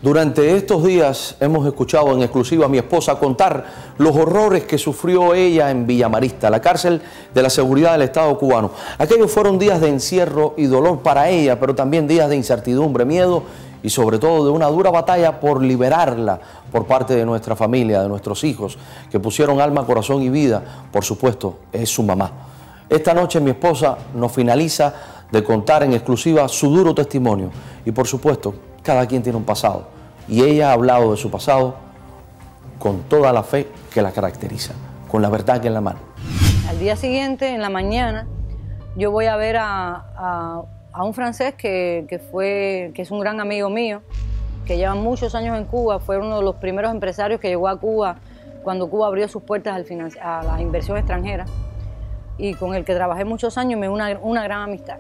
Durante estos días hemos escuchado en exclusiva a mi esposa contar los horrores que sufrió ella en Villamarista, la cárcel de la seguridad del Estado cubano. Aquellos fueron días de encierro y dolor para ella, pero también días de incertidumbre, miedo y sobre todo de una dura batalla por liberarla por parte de nuestra familia, de nuestros hijos, que pusieron alma, corazón y vida. Por supuesto, es su mamá. Esta noche mi esposa nos finaliza de contar en exclusiva su duro testimonio y por supuesto, cada quien tiene un pasado y ella ha hablado de su pasado con toda la fe que la caracteriza, con la verdad que en la mano. Al día siguiente, en la mañana, yo voy a ver a un francés que es un gran amigo mío, que lleva muchos años en Cuba, fue uno de los primeros empresarios que llegó a Cuba cuando Cuba abrió sus puertas a la inversión extranjera y con el que trabajé muchos años y me dio una gran amistad.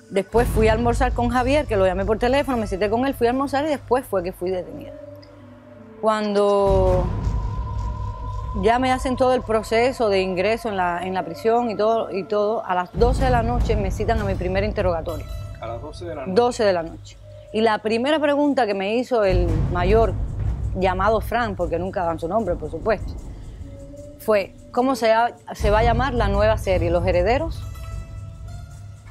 Después fui a almorzar con Javier, que lo llamé por teléfono, me cité con él, fui a almorzar y después fue que fui detenida. Cuando ya me hacen todo el proceso de ingreso en la prisión y todo, a las 12 de la noche me citan a mi primer interrogatorio. ¿A las 12 de la noche? 12 de la noche. Y la primera pregunta que me hizo el mayor, llamado Frank, porque nunca dan su nombre, por supuesto, fue: ¿cómo se va a llamar la nueva serie? ¿Los Herederos?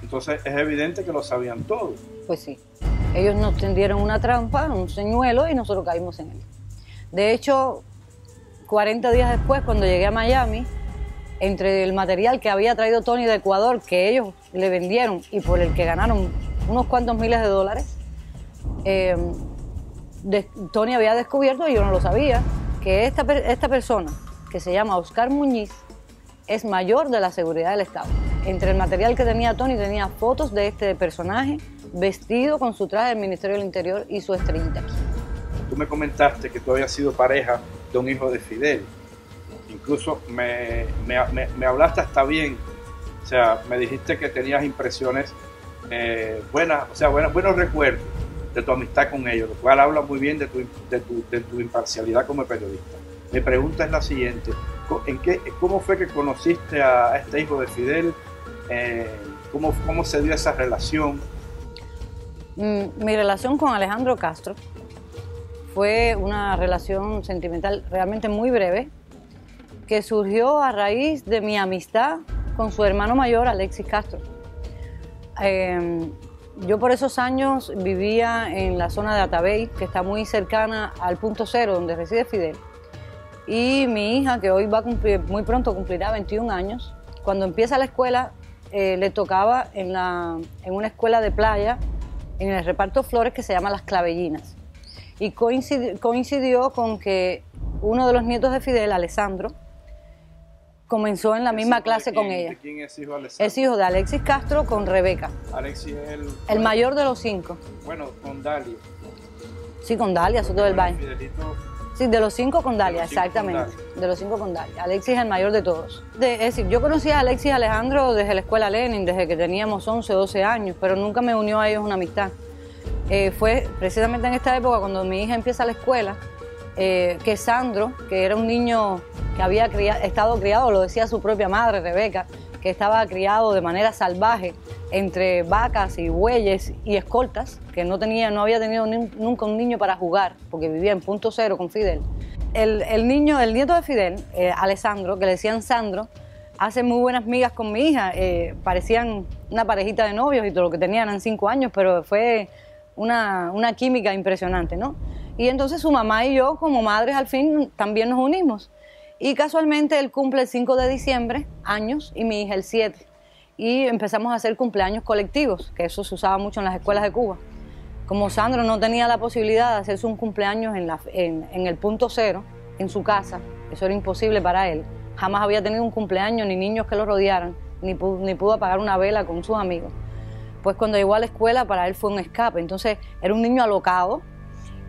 Entonces es evidente que lo sabían todo. Pues sí. Ellos nos tendieron una trampa, un señuelo, y nosotros caímos en él. De hecho, 40 días después, cuando llegué a Miami, entre el material que había traído Tony de Ecuador, que ellos le vendieron y por el que ganaron unos cuantos miles de dólares, Tony había descubierto, y yo no lo sabía, que esta persona, que se llama Oscar Muñiz, es mayor de la seguridad del Estado. Entre el material que tenía Tony, tenía fotos de este personaje vestido con su traje del Ministerio del Interior y su estrellita aquí. Tú me comentaste que tú habías sido pareja de un hijo de Fidel. Incluso me hablaste hasta bien. O sea, me dijiste que tenías impresiones buenas, o sea, buenos recuerdos de tu amistad con ellos, lo cual habla muy bien de tu imparcialidad como periodista. Mi pregunta es la siguiente: ¿cómo fue que conociste a este hijo de Fidel? ¿Cómo se dio esa relación? Mi relación con Alejandro Castro fue una relación sentimental realmente muy breve, que surgió a raíz de mi amistad con su hermano mayor, Alexis Castro. Yo por esos años vivía en la zona de Atabey, que está muy cercana al punto cero donde reside Fidel. Y mi hija, que hoy va a cumplir, muy pronto cumplirá 21 años, cuando empieza la escuela, le tocaba en una escuela de playa, en el reparto Flores, que se llama Las Clavellinas. Y coincidió con que uno de los nietos de Fidel, Alessandro, comenzó en la misma clase con ella. ¿De quién es hijo de Alessandro? Es hijo de Alexis Castro con Rebeca. Alexis es el mayor de los 5. Bueno, con Dalia. Sí, con Dalia, Soto del Valle. Fidelito. Sí, de los 5 con Dalia, exactamente. De los 5 con Dalia. Alexis es el mayor de todos. Es decir, yo conocí a Alexis y Alejandro desde la escuela Lenin, desde que teníamos 11, 12 años, pero nunca me unió a ellos una amistad. Fue precisamente en esta época, cuando mi hija empieza la escuela, que Sandro, que era un niño que había estado criado, lo decía su propia madre, Rebeca, que estaba criado de manera salvaje entre vacas y bueyes y escoltas, que no había tenido nunca un niño para jugar, porque vivía en punto cero con Fidel. El nieto de Fidel, Alessandro, que le decían Sandro, hace muy buenas migas con mi hija. Parecían una parejita de novios y todo lo que tenían eran 5 años, pero fue una química impresionante, ¿no? Y entonces su mamá y yo, como madres, al fin también nos unimos. Y casualmente él cumple el 5 de diciembre, años, y mi hija el 7. Y empezamos a hacer cumpleaños colectivos, que eso se usaba mucho en las escuelas de Cuba. Como Sandro no tenía la posibilidad de hacerse un cumpleaños en el punto cero, en su casa, eso era imposible para él. Jamás había tenido un cumpleaños, ni niños que lo rodearan, ni pudo apagar una vela con sus amigos. Pues cuando llegó a la escuela, para él fue un escape. Entonces era un niño alocado,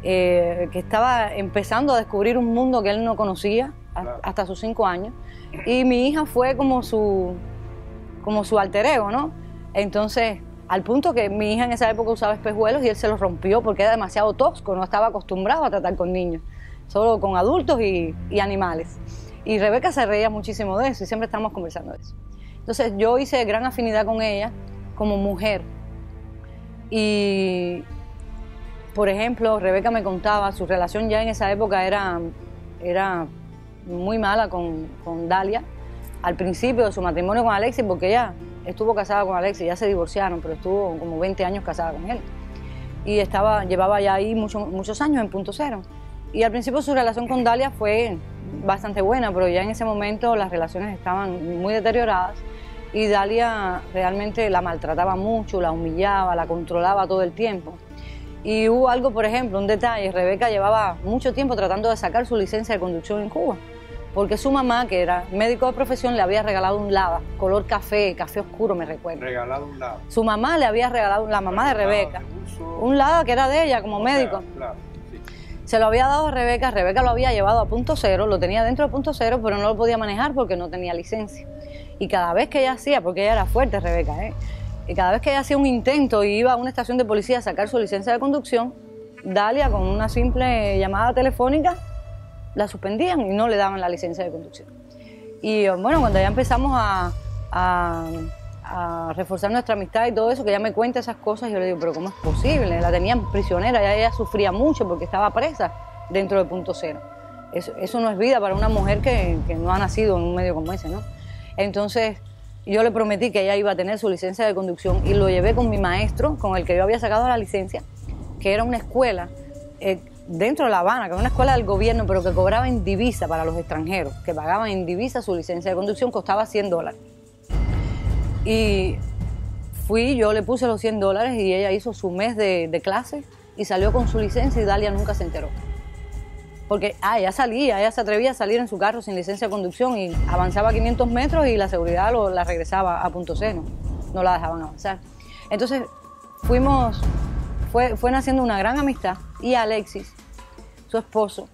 que estaba empezando a descubrir un mundo que él no conocía, claro, hasta sus 5 años. Y mi hija fue como su alter ego, ¿no? Entonces, al punto que mi hija en esa época usaba espejuelos y él se los rompió porque era demasiado tosco, no estaba acostumbrado a tratar con niños, solo con adultos y animales. Y Rebeca se reía muchísimo de eso y siempre estábamos conversando de eso. Entonces yo hice gran afinidad con ella como mujer y Por ejemplo, Rebeca me contaba, su relación ya en esa época era muy mala con Dalia. Al principio de su matrimonio con Alexis, porque ella estuvo casada con Alexis, ya se divorciaron, pero estuvo como 20 años casada con él. Y llevaba ya ahí muchos años en Punto Cero. Y al principio su relación con Dalia fue bastante buena, pero ya en ese momento las relaciones estaban muy deterioradas y Dalia realmente la maltrataba mucho, la humillaba, la controlaba todo el tiempo. Y hubo algo, por ejemplo, un detalle, Rebeca llevaba mucho tiempo tratando de sacar su licencia de conducción en Cuba, porque su mamá, que era médico de profesión, le había regalado un Lada, color café oscuro, me recuerdo. Regalado un Lada. Su mamá le había regalado, la mamá de Rebeca, un Lada que era de ella como médico. Claro, sí. Se lo había dado a Rebeca, Rebeca lo había llevado a Punto Cero, lo tenía dentro de Punto Cero, pero no lo podía manejar porque no tenía licencia. Y cada vez que ella hacía, porque ella era fuerte, Rebeca, y cada vez que ella hacía un intento y iba a una estación de policía a sacar su licencia de conducción, Dalia, con una simple llamada telefónica, la suspendían y no le daban la licencia de conducción. Y bueno, cuando ya empezamos a reforzar nuestra amistad y todo eso, que ella me cuenta esas cosas, yo le digo, pero ¿cómo es posible? La tenían prisionera, ella sufría mucho porque estaba presa dentro de Punto Cero. Eso no es vida para una mujer que no ha nacido en un medio como ese, ¿no? Entonces, yo le prometí que ella iba a tener su licencia de conducción y lo llevé con mi maestro, con el que yo había sacado la licencia, que era una escuela dentro de La Habana, que era una escuela del gobierno, pero que cobraba en divisa para los extranjeros, que pagaban en divisa su licencia de conducción, costaba $100. Y yo le puse los $100 y ella hizo su mes de clase y salió con su licencia y Dalia nunca se enteró. Porque ella se atrevía a salir en su carro sin licencia de conducción y avanzaba 500 metros y la seguridad la regresaba a Punto Cero, no la dejaban avanzar. Entonces fue naciendo una gran amistad y Alexis, su esposo,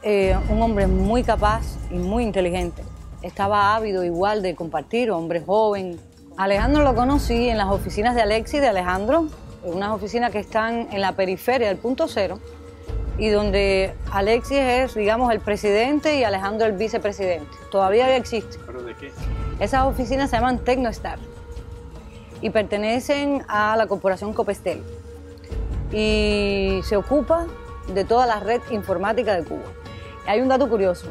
un hombre muy capaz y muy inteligente, estaba ávido igual de compartir, hombre joven. Alejandro lo conocí en las oficinas de Alexis y de Alejandro, unas oficinas que están en la periferia del Punto Cero, y donde Alexis es, digamos, el presidente y Alejandro el vicepresidente. Todavía existe. ¿Pero de qué? Esas oficinas se llaman Tecnostar y pertenecen a la corporación Copestel y se ocupa de toda la red informática de Cuba. Hay un dato curioso.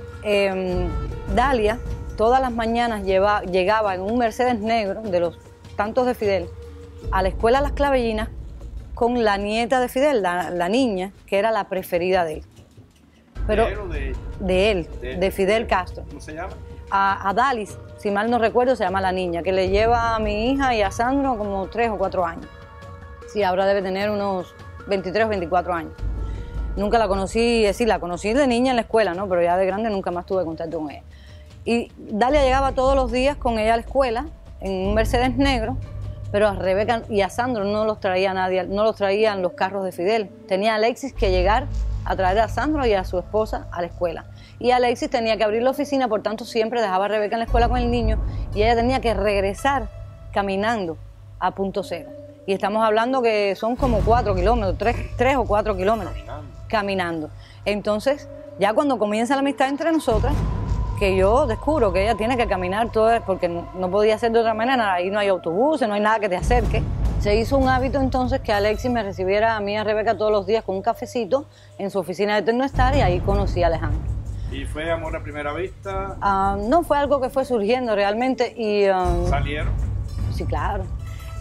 Dalia todas las mañanas llegaba en un Mercedes negro, de los tantos de Fidel, a la escuela Las Clavellinas con la nieta de Fidel, la niña, que era la preferida de él. Pero, ¿De él o de ella? De él, de Fidel Castro. ¿Cómo se llama? A Dalis, si mal no recuerdo, se llama la niña, que le lleva a mi hija y a Sandro como 3 o 4 años. Sí, ahora debe tener unos 23 o 24 años. Nunca la conocí, es decir, la conocí de niña en la escuela, ¿no? Pero ya de grande nunca más tuve contacto con ella. Y Dalia llegaba todos los días con ella a la escuela, en un Mercedes negro, pero a Rebeca y a Sandro no los traía nadie, no los traían los carros de Fidel. Tenía Alexis que llegar a traer a Sandro y a su esposa a la escuela. Y Alexis tenía que abrir la oficina, por tanto siempre dejaba a Rebeca en la escuela con el niño y ella tenía que regresar caminando a Punto Cero. Y estamos hablando que son como 4 kilómetros, 3 o 4 kilómetros caminando. Entonces, ya cuando comienza la amistad entre nosotras, que yo descubro que ella tiene que caminar todo, porque no podía ser de otra manera, ahí no hay autobuses, no hay nada que te acerque. Se hizo un hábito entonces que Alexis me recibiera a mí y a Rebeca todos los días con un cafecito en su oficina de Tecnostar y ahí conocí a Alejandro. ¿Y fue amor a primera vista? No, fue algo que fue surgiendo realmente y... ¿Salieron? Sí, claro.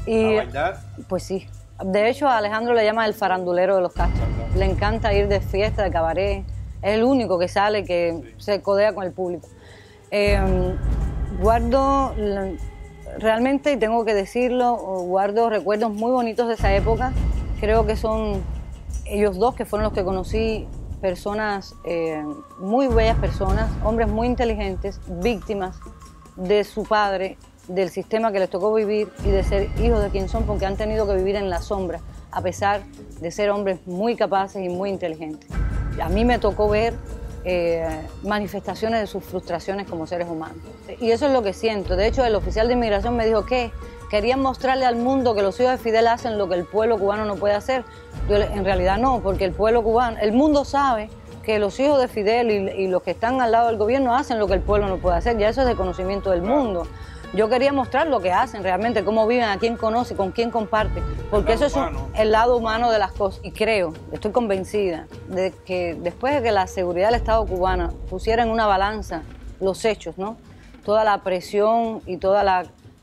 Y, ¿A bailar? Pues sí. De hecho, a Alejandro le llama el farandulero de los Castros. Le encanta ir de fiesta, de cabaret. Es el único que sale, que se codea con el público. Guardo, realmente, y tengo que decirlo, guardo recuerdos muy bonitos de esa época. Creo que son ellos dos que fueron los que conocí, personas, muy bellas personas, hombres muy inteligentes, víctimas de su padre, del sistema que les tocó vivir y de ser hijos de quien son, porque han tenido que vivir en la sombra, a pesar de ser hombres muy capaces y muy inteligentes. A mí me tocó ver manifestaciones de sus frustraciones como seres humanos. Y eso es lo que siento. De hecho, el oficial de inmigración me dijo que querían mostrarle al mundo que los hijos de Fidel hacen lo que el pueblo cubano no puede hacer. Yo, en realidad no, porque el pueblo cubano, el mundo sabe que los hijos de Fidel y los que están al lado del gobierno hacen lo que el pueblo no puede hacer. Ya eso es de conocimiento del mundo. Yo quería mostrar lo que hacen realmente, cómo viven, a quién conoce, con quién comparte, porque eso es el lado humano de las cosas. Y creo, estoy convencida, de que después de que la seguridad del Estado cubano pusiera en una balanza los hechos, ¿no? Toda la presión y toda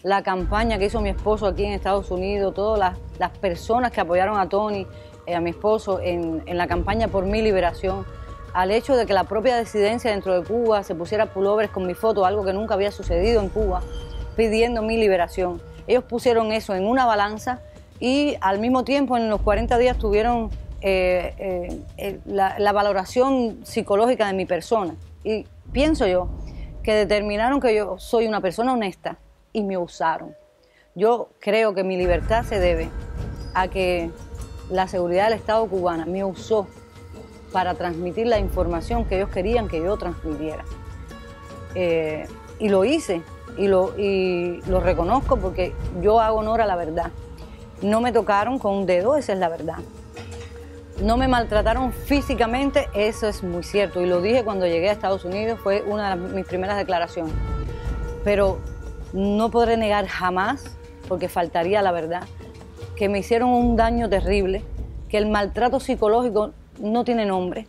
la campaña que hizo mi esposo aquí en Estados Unidos, todas las personas que apoyaron a Tony, a mi esposo, en la campaña por mi liberación, al hecho de que la propia disidencia dentro de Cuba se pusiera pullovers con mi foto, algo que nunca había sucedido en Cuba, pidiendo mi liberación. Ellos pusieron eso en una balanza y al mismo tiempo en los 40 días tuvieron la valoración psicológica de mi persona. Y pienso yo que determinaron que yo soy una persona honesta y me usaron. Yo creo que mi libertad se debe a que la seguridad del Estado cubana me usó para transmitir la información que ellos querían que yo transmitiera. Y lo hice, y lo reconozco porque yo hago honor a la verdad. No me tocaron con un dedo, esa es la verdad. No me maltrataron físicamente, eso es muy cierto, y lo dije cuando llegué a Estados Unidos, fue una de mis primeras declaraciones. Pero no podré negar jamás, porque faltaría la verdad, que me hicieron un daño terrible, que el maltrato psicológico no tiene nombre,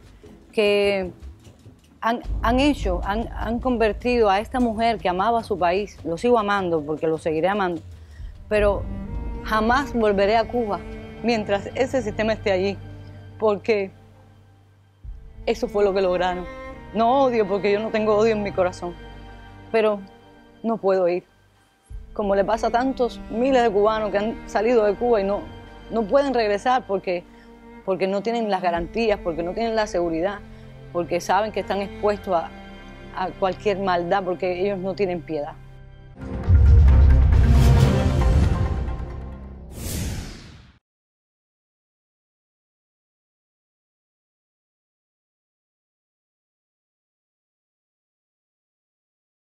que han convertido a esta mujer que amaba a su país, lo sigo amando porque lo seguiré amando, pero jamás volveré a Cuba mientras ese sistema esté allí, porque eso fue lo que lograron. No odio, porque yo no tengo odio en mi corazón, pero no puedo ir. Como le pasa a tantos miles de cubanos que han salido de Cuba y no pueden regresar porque no tienen las garantías, porque no tienen la seguridad, porque saben que están expuestos a cualquier maldad, porque ellos no tienen piedad.